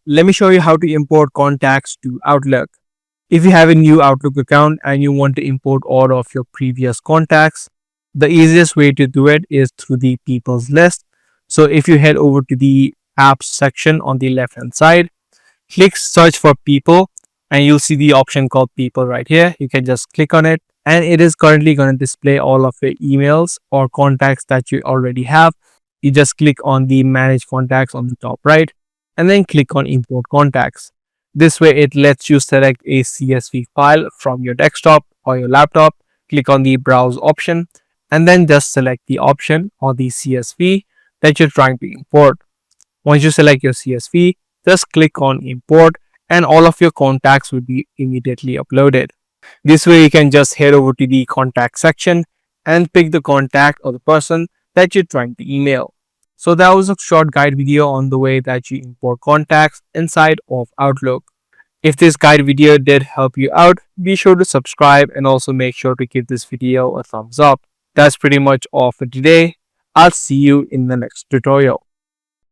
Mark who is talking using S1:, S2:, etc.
S1: let me show you how to import contacts to Outlook. If you have a new Outlook account and you want to import all of your previous contacts, the easiest way to do it is through the people's list. So if you head over to the apps section on the left hand side, click search for people and you'll see the option called people right here. You can just click on it and it is currently going to display all of your emails or contacts that you already have. You just click on the manage contacts on the top right and then click on import contacts. This way it lets you select a CSV file from your desktop or your laptop. Click on the browse option and then just select the option or the CSV that you're trying to import. Once you select your CSV, just click on import and all of your contacts will be immediately uploaded. This way you can just head over to the contact section and pick the contact or the person that you're trying to email. So that was a short guide video on the way that you import contacts inside of Outlook. If this guide video did help you out, be sure to subscribe and also make sure to give this video a thumbs up. That's pretty much all for today. I'll see you in the next tutorial.